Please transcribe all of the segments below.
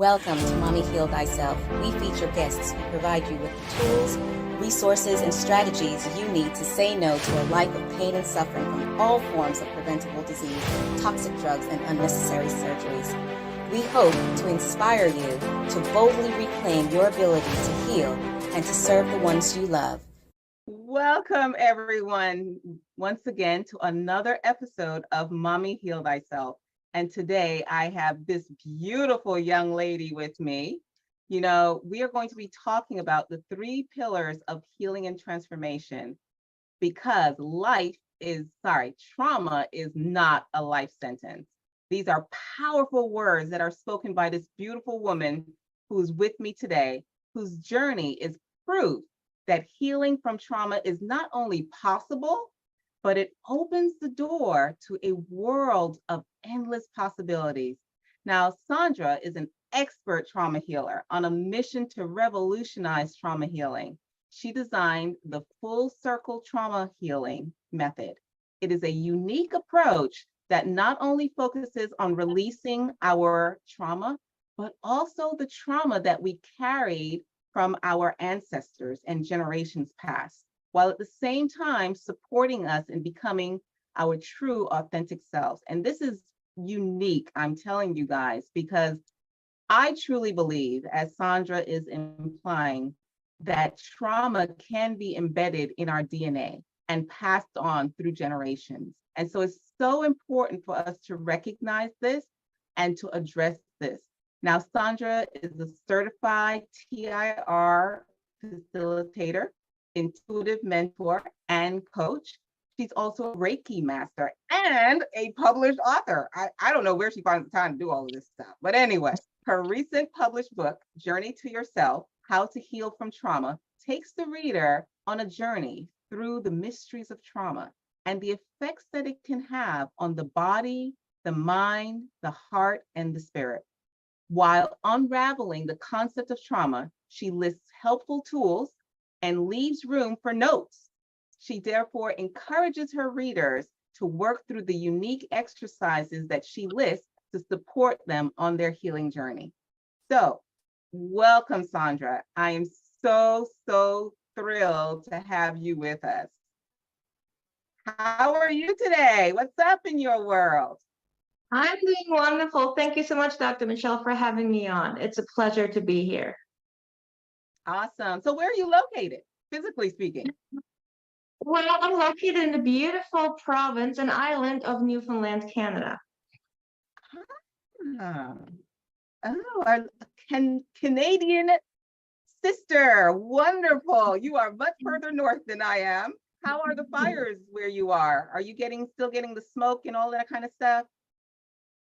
Welcome to Mommy Heal Thyself. We feature guests who provide you with the tools, resources, and strategies you need to say no to a life of pain and suffering from all forms of preventable disease, toxic drugs, and unnecessary surgeries. We hope to inspire you to boldly reclaim your ability to heal and to serve the ones you love. Welcome, everyone, once again to another episode of Mommy Heal Thyself. And today I have this beautiful young lady with me. You know, we are going to be talking about the 3 pillars of healing and transformation, because trauma is not a life sentence. These are powerful words that are spoken by this beautiful woman who's with me today, whose journey is proof that healing from trauma is not only possible, but it opens the door to a world of endless possibilities. Now, Sandra is an expert trauma healer on a mission to revolutionize trauma healing. She designed the full circle trauma healing method. It is a unique approach that not only focuses on releasing our trauma, but also the trauma that we carried from our ancestors and generations past, while at the same time supporting us in becoming our true authentic selves. And this is unique, I'm telling you guys, because I truly believe, as Sandra is implying, that trauma can be embedded in our DNA and passed on through generations. And so it's so important for us to recognize this and to address this. Now, Sandra is a certified TIR facilitator, intuitive mentor, and coach. She's also a Reiki Master and a published author. I don't know where she finds the time to do all of this stuff. But anyway, her recent published book, Journey to Yourself, How to Heal from Trauma, takes the reader on a journey through the mysteries of trauma and the effects that it can have on the body, the mind, the heart, and the spirit. While unraveling the concept of trauma, she lists helpful tools and leaves room for notes. She therefore encourages her readers to work through the unique exercises that she lists to support them on their healing journey. So, welcome, Sandra. I am so thrilled to have you with us. How are you today? What's up in your world? I'm doing wonderful. Thank you so much, Dr. Michelle, for having me on. It's a pleasure to be here. Awesome. So where are you located, physically speaking? Well, I'm located in the beautiful province and island of Newfoundland, Canada. Oh, our Canadian sister. Wonderful. You are much further north than I am. How are the fires where you are? Are you still getting the smoke and all that kind of stuff?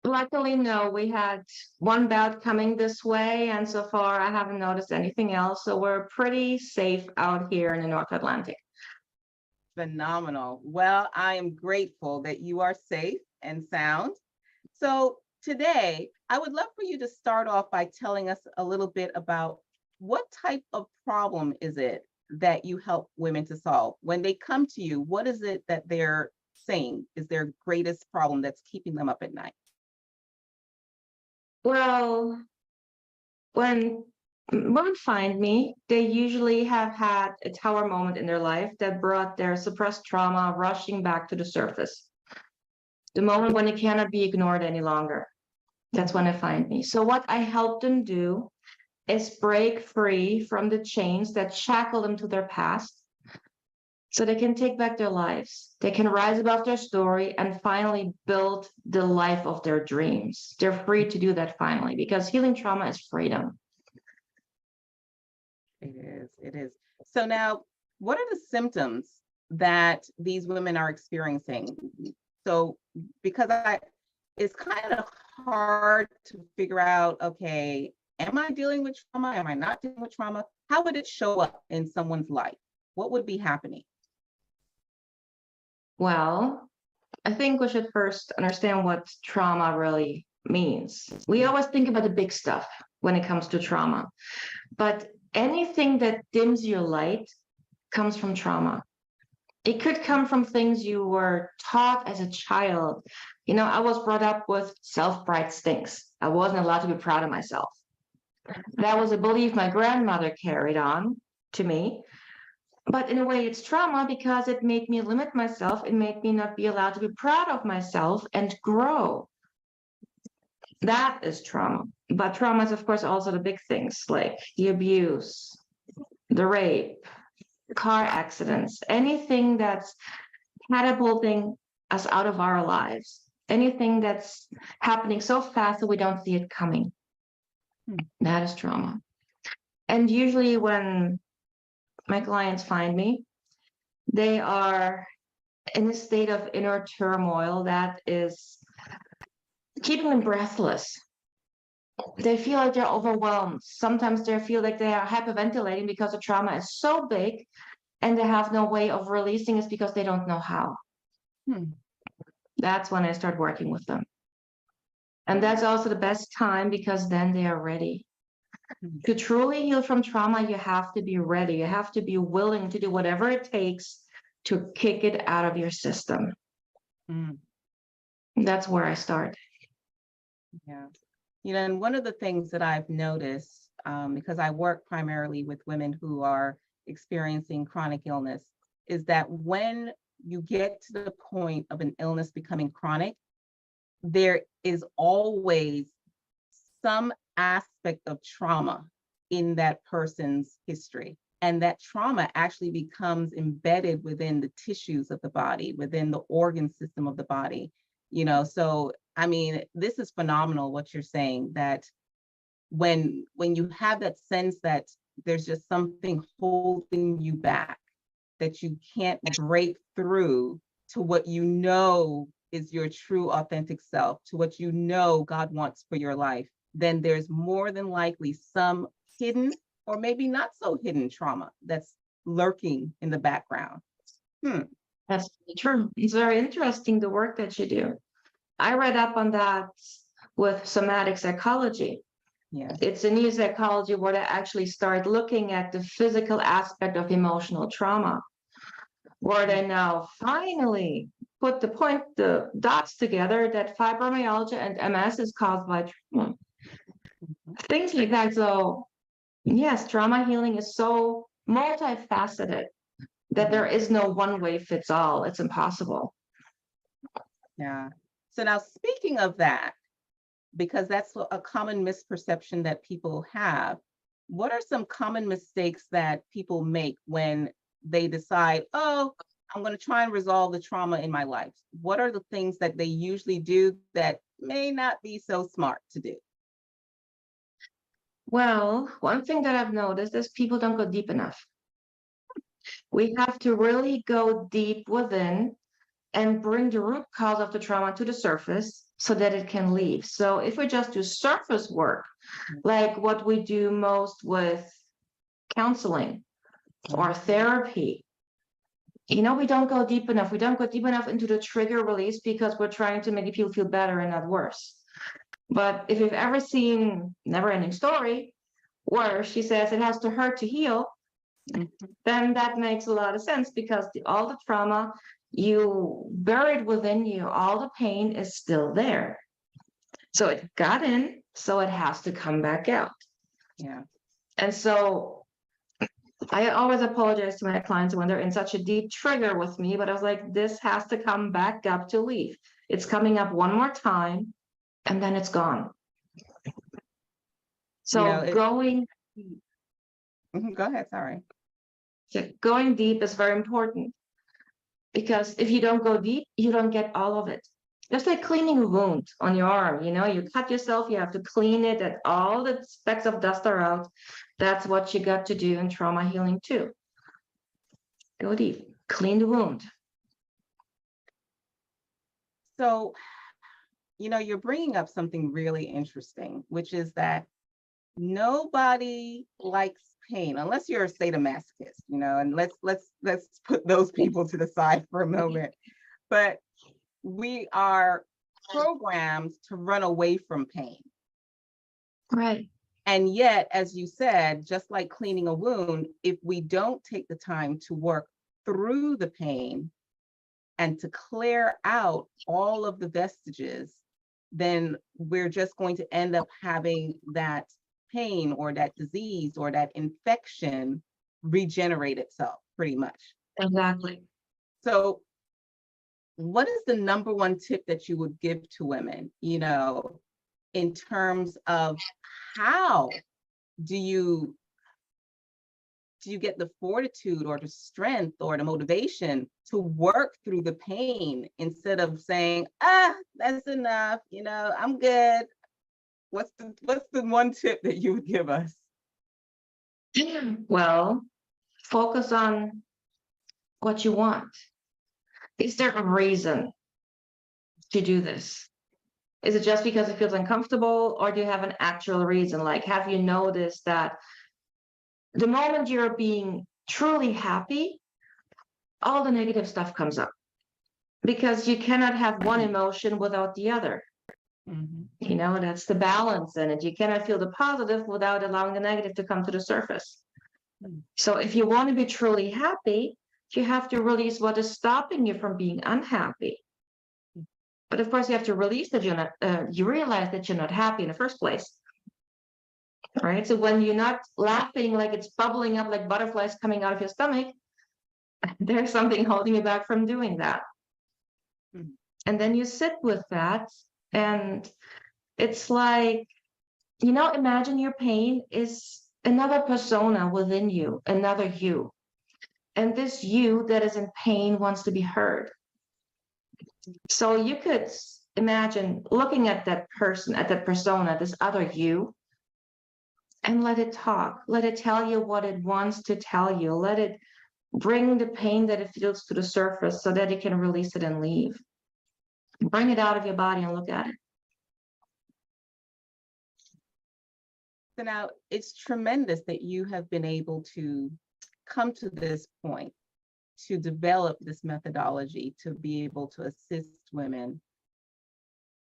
Luckily, no, we had one bout coming this way, and so far I haven't noticed anything else. So we're pretty safe out here in the North Atlantic. Phenomenal. Well, I am grateful that you are safe and sound. So today, I would love for you to start off by telling us a little bit about what type of problem is it that you help women to solve? When they come to you, what is it that they're saying is their greatest problem that's keeping them up at night? Well, when women find me, they usually have had a tower moment in their life that brought their suppressed trauma rushing back to the surface. The moment when it cannot be ignored any longer. That's when they find me. So what I help them do is break free from the chains that shackle them to their past, so they can take back their lives. They can rise above their story and finally build the life of their dreams. They're free to do that finally, because healing trauma is freedom. It is. So now, what are the symptoms that these women are experiencing? So, because it's kind of hard to figure out, okay, am I dealing with trauma? Am I not dealing with trauma? How would it show up in someone's life? What would be happening? Well, I think we should first understand what trauma really means. We always think about the big stuff when it comes to trauma, but anything that dims your light comes from trauma. It could come from things you were taught as a child. You know, I was brought up with self-pride stinks. I wasn't allowed to be proud of myself. That was a belief my grandmother carried on to me. But in a way, it's trauma because it made me limit myself. It made me not be allowed to be proud of myself and grow. That is trauma. But trauma is, of course, also the big things like the abuse, the rape, car accidents, anything that's catapulting us out of our lives, anything that's happening so fast that we don't see it coming. That is trauma. And usually when my clients find me, they are in a state of inner turmoil that is keeping them breathless. They feel like they're overwhelmed. Sometimes they feel like they are hyperventilating because the trauma is so big and they have no way of releasing it because they don't know how. That's when I start working with them. And that's also the best time because then they are ready. To truly heal from trauma, you have to be ready. You have to be willing to do whatever it takes to kick it out of your system. That's where I start. Yeah. You know, and one of the things that I've noticed, because I work primarily with women who are experiencing chronic illness, is that when you get to the point of an illness becoming chronic, there is always some aspect of trauma in that person's history. And that trauma actually becomes embedded within the tissues of the body, within the organ system of the body. You know, so I mean, this is phenomenal what you're saying, that when you have that sense that there's just something holding you back, that you can't break through to what you know is your true authentic self, to what you know God wants for your life, then there's more than likely some hidden or maybe not so hidden trauma that's lurking in the background. That's true. It's very interesting, the work that you do. I read up on that with somatic psychology. Yeah. It's a new psychology where they actually start looking at the physical aspect of emotional trauma, where they now finally put the dots together that fibromyalgia and MS is caused by trauma. Things like that. So yes, trauma healing is so multifaceted that there is no one way fits all. It's impossible. Yeah. So now, speaking of that, because that's a common misperception that people have, what are some common mistakes that people make when they decide, oh, I'm going to try and resolve the trauma in my life? What are the things that they usually do that may not be so smart to do? Well, one thing that I've noticed is people don't go deep enough. We have to really go deep within and bring the root cause of the trauma to the surface so that it can leave. So if we just do surface work, like what we do most with counseling or therapy, you know, we don't go deep enough. We don't go deep enough into the trigger release because we're trying to make people feel better and not worse. But if you've ever seen Never Ending Story, where she says it has to hurt to heal, then that makes a lot of sense because all the trauma you buried within you, all the pain is still there. So it got in, so it has to come back out. Yeah. And so I always apologize to my clients when they're in such a deep trigger with me, but I was like, this has to come back up to leave. It's coming up one more time, and then it's gone. So going deep. Go ahead, sorry. So going deep is very important because if you don't go deep, you don't get all of it. Just like cleaning a wound on your arm, you know, you cut yourself, you have to clean it, and all the specks of dust are out. That's what you got to do in trauma healing too. Go deep, clean the wound. So, you know, you're bringing up something really interesting, which is that nobody likes pain unless you're a sadomasochist, you know, and let's put those people to the side for a moment. But we are programmed to run away from pain. Right. And yet, as you said, just like cleaning a wound, if we don't take the time to work through the pain and to clear out all of the vestiges, then we're just going to end up having that pain or that disease or that infection regenerate itself pretty much. Exactly. So what is the number one tip that you would give to women, in terms of how do you get the fortitude or the strength or the motivation to work through the pain instead of saying, that's enough, I'm good? What's the one tip that you would give us? Well, focus on what you want. Is there a reason to do this? Is it just because it feels uncomfortable, or do you have an actual reason? Like, have you noticed that the moment you're being truly happy, all the negative stuff comes up? Because you cannot have one emotion without the other. Mm-hmm. That's the balance in it. You cannot feel the positive without allowing the negative to come to the surface. So if you want to be truly happy, you have to release what is stopping you from being unhappy. But of course, you have to release that you're not, you realize that you're not happy in the first place. Right? So when you're not laughing like it's bubbling up like butterflies coming out of your stomach, there's something holding you back from doing that. Mm-hmm. And then you sit with that, and it's like, imagine your pain is another persona within you, another you. And this you that is in pain wants to be heard. So you could imagine looking at that person, at that persona, this other you, and let it talk. Let it tell you what it wants to tell you. Let it bring the pain that it feels to the surface so that you can release it and leave. Bring it out of your body and look at it. So now it's tremendous that you have been able to come to this point, to develop this methodology to be able to assist women.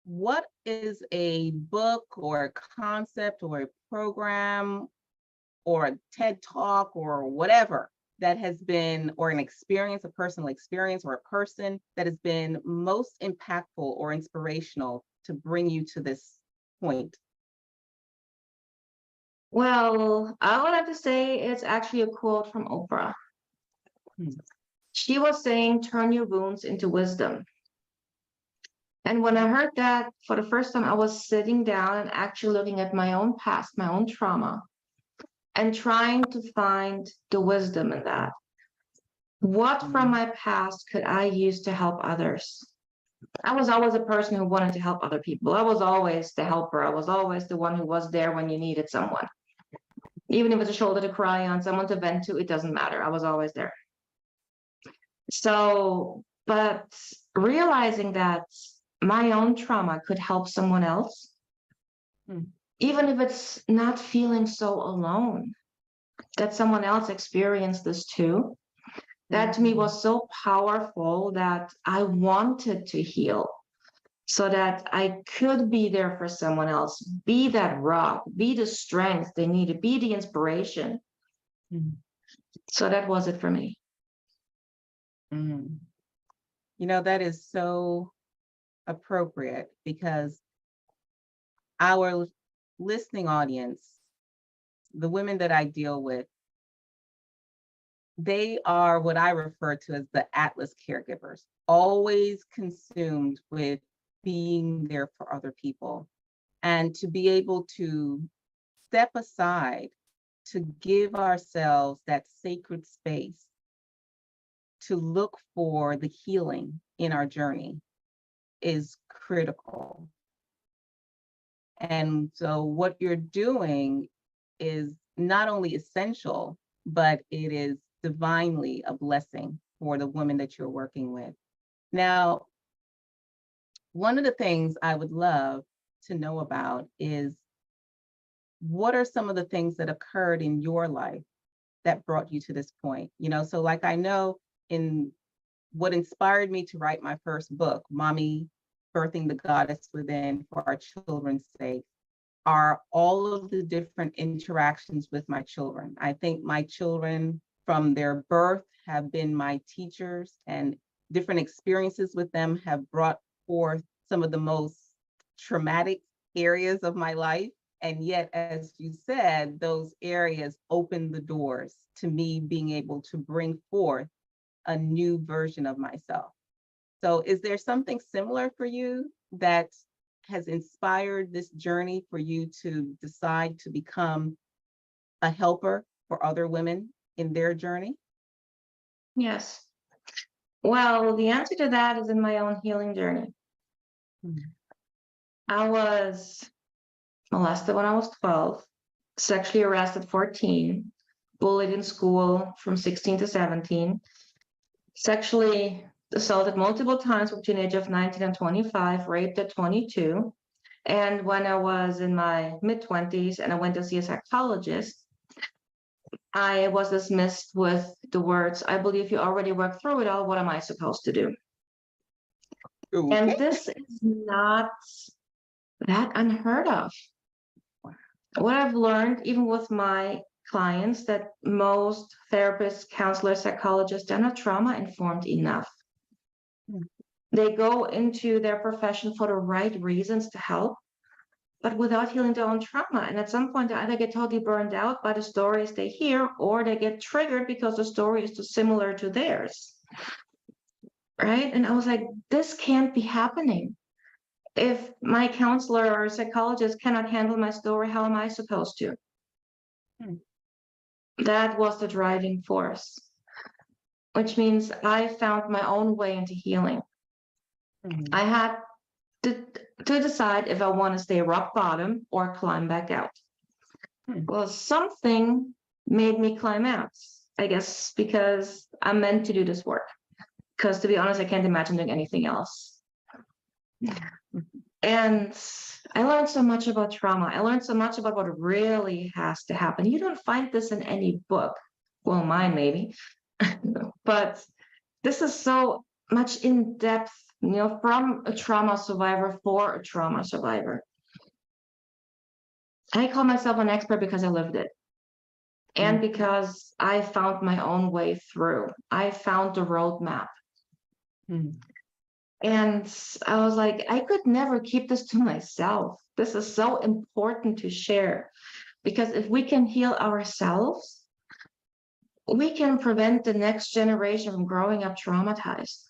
What is a book or a concept or a program or a TED Talk or whatever that has been, or an experience, a personal experience or a person that has been most impactful or inspirational to bring you to this point? Well, I would have to say it's actually a quote from Oprah. She was saying, turn your wounds into wisdom. And when I heard that for the first time, I was sitting down and actually looking at my own past, my own trauma, and trying to find the wisdom in that. What from my past could I use to help others? I was always a person who wanted to help other people. I was always the helper. I was always the one who was there when you needed someone. Even if it's a shoulder to cry on, someone to vent to, it doesn't matter. I was always there. So, but realizing that my own trauma could help someone else, even if it's not feeling so alone, that someone else experienced this too, that to me was so powerful that I wanted to heal so that I could be there for someone else, be that rock, be the strength they needed, be the inspiration. So that was it for me. That is so appropriate, because our listening audience, the women that I deal with, they are what I refer to as the Atlas caregivers, always consumed with being there for other people. And to be able to step aside, to give ourselves that sacred space to look for the healing in our journey is critical. And so what you're doing is not only essential, but it is divinely a blessing for the women that you're working with. Now, one of the things I would love to know about is, what are some of the things that occurred in your life that brought you to this point? So like, I know in what inspired me to write my first book, Mommy Birthing the Goddess Within for Our Children's Sake, are all of the different interactions with my children. I think my children from their birth have been my teachers, and different experiences with them have brought forth some of the most traumatic areas of my life. And yet, as you said, those areas open the doors to me being able to bring forth a new version of myself. So is there something similar for you that has inspired this journey for you to decide to become a helper for other women in their journey? Yes. Well, the answer to that is in my own healing journey. Mhm. I was molested when I was 12, sexually harassed at 14, bullied in school from 16 to 17, sexually assaulted multiple times between the age of 19 and 25, raped at 22. And when I was in my mid-20s and I went to see a psychologist, I was dismissed with the words, "I believe you already worked through it all. What am I supposed to do?" Okay. And this is not that unheard of. What I've learned, even with my clients, that most therapists, counselors, psychologists, they're not trauma informed enough. Mm. They go into their profession for the right reasons to help, but without healing their own trauma. And at some point, they either get totally burned out by the stories they hear, or they get triggered because the story is too similar to theirs. Right? And I was like, this can't be happening. If my counselor or psychologist cannot handle my story, how am I supposed to? Hmm. That was the driving force, which means I found my own way into healing. Mhm. I had to, to decide if I want to stay rock bottom or climb back out. Hmm. Well, something made me climb out, I guess, because I'm meant to do this work. Because to be honest, I can't imagine doing anything else. And I learned so much about trauma. I learned so much about what really has to happen. You don't find this in any book. Well, mine maybe. But this is so much in depth, from a trauma survivor for a trauma survivor. I call myself an expert because I lived it. And because I found my own way through. I found the roadmap. Mhm. And I was like, I could never keep this to myself. This is so important to share, because if we can heal ourselves, we can prevent the next generation from growing up traumatized.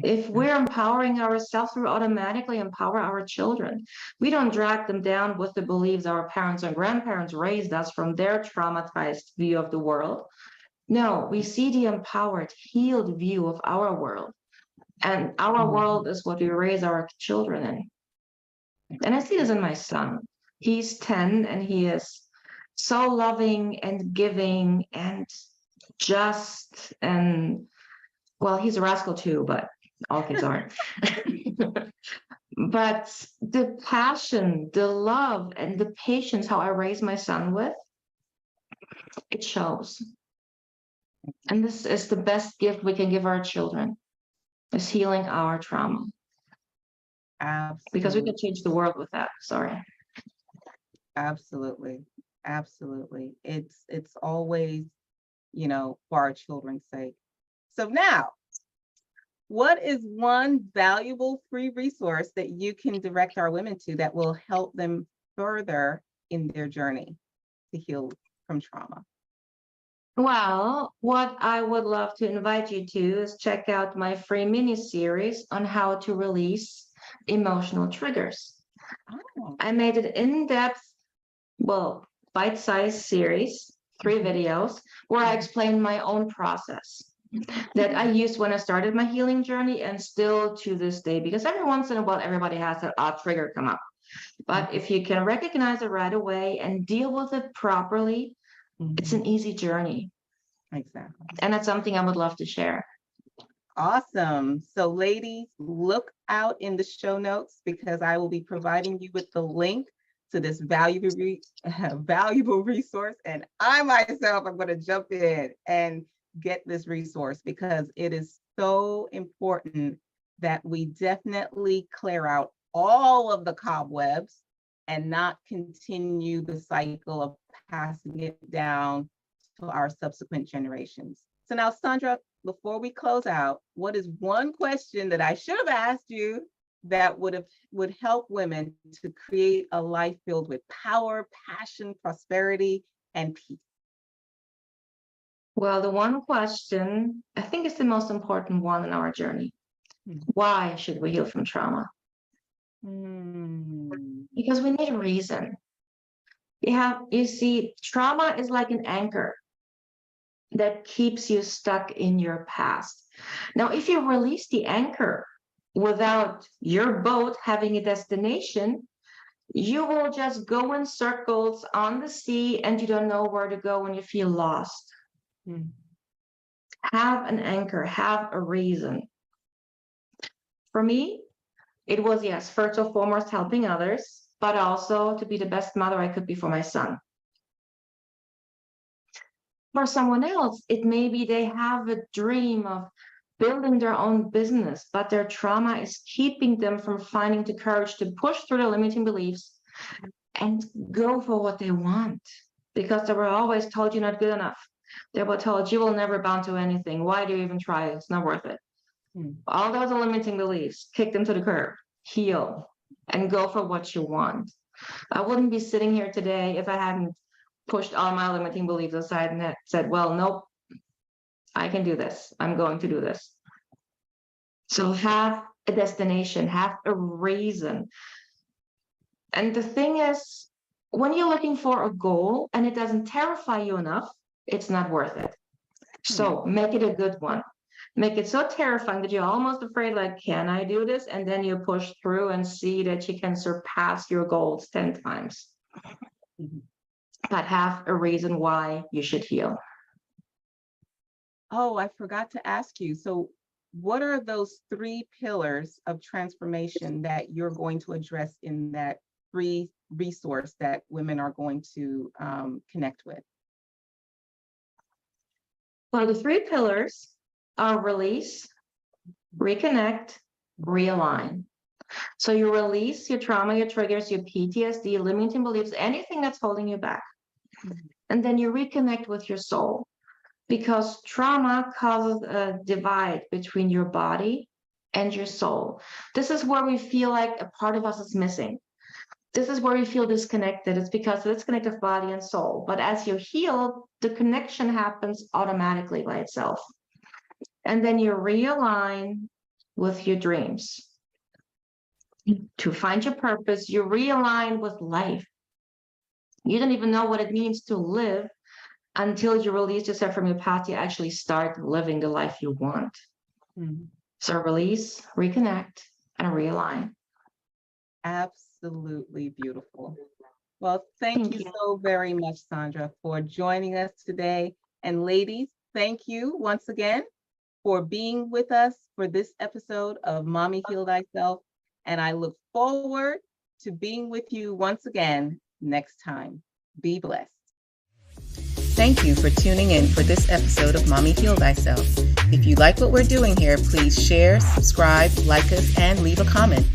If we're empowering ourselves, we automatically empower our children. We don't drag them down with the beliefs our parents and grandparents raised us from their traumatized view of the world. No, we see the empowered, healed view of our world. And our world is what we raise our children in. And I see this in my son. He's 10 and he is so loving and giving and just, and well, he's a rascal too, but all kids aren't. But the passion, the love, and the patience how I raise my son with, it shows. And this is the best gift we can give our children, is healing our trauma. Because we Absolutely. can change the world with that. Sorry. Absolutely. Absolutely. It's always, for our children's sake. So now, what is one valuable free resource that you can direct our women to that will help them further in their journey to heal from trauma? Well, what I would love to invite you to is check out my free mini series on how to release emotional triggers. Oh. I made an in-depth, well, bite-sized series, 3 videos, where I explain my own process that I used when I started my healing journey and still to this day, because every once in a while, everybody has that odd trigger come up. But if you can recognize it right away and deal with it properly, it's an easy journey. Exactly. And that's something I would love to share. Awesome. So ladies, look out in the show notes because I will be providing you with the link to this valuable resource. And I myself am going to jump in and get this resource because it is so important that we definitely clear out all of the cobwebs and not continue the cycle of passing it down to our subsequent generations. So now, Sandra, before we close out, what is one question that I should have asked you that would help women to create a life filled with power, passion, prosperity, and peace? Well, the one question I think is the most important one in our journey. Why should we heal from trauma? Because we need a reason. You see, trauma is like an anchor that keeps you stuck in your past. Now, if you release the anchor without your boat having a destination, you will just go in circles on the sea and you don't know where to go when you feel lost. Have an anchor, have a reason. For me, it was, yes, first and foremost, helping others, but also to be the best mother I could be for my son. For someone else, it may be they have a dream of building their own business, but their trauma is keeping them from finding the courage to push through their limiting beliefs and go for what they want, because they were always told you're not good enough. They were told you will never bound to anything. Why do you even try? It's not worth it. All those limiting beliefs, kick them to the curb, heal, and go for what you want. I wouldn't be sitting here today if I hadn't pushed all my limiting beliefs aside and said, well, nope, I can do this. I'm going to do this. So have a destination, have a reason. And the thing is, when you're looking for a goal and it doesn't terrify you enough, it's not worth it. So make it a good one. Make it so terrifying that you're almost afraid, like, can I do this? And then you push through and see that you can surpass your goals 10 times. But have a reason why you should heal. Oh, I forgot to ask you. So what are those 3 pillars of transformation that you're going to address in that free resource that women are going to connect with? Well, the 3 pillars are release, reconnect, realign. So you release your trauma, your triggers, your PTSD, limiting beliefs, anything that's holding you back. And then you reconnect with your soul, because trauma causes a divide between your body and your soul. This is where we feel like a part of us is missing. This is where we feel disconnected. It's because of disconnected body and soul. But as you heal, the connection happens automatically by itself. And then you realign with your dreams. To find your purpose, you realign with life. You don't even know what it means to live until you release yourself from your past. You actually start living the life you want. So release, reconnect, and realign. Absolutely beautiful. Well, thank you so very much, Sandra, for joining us today. And ladies, thank you once again for being with us for this episode of Mommy Heal Thyself. And I look forward to being with you once again next time. Be blessed. Thank you for tuning in for this episode of Mommy Heal Thyself. If you like what we're doing here, please share, subscribe, like us, and leave a comment.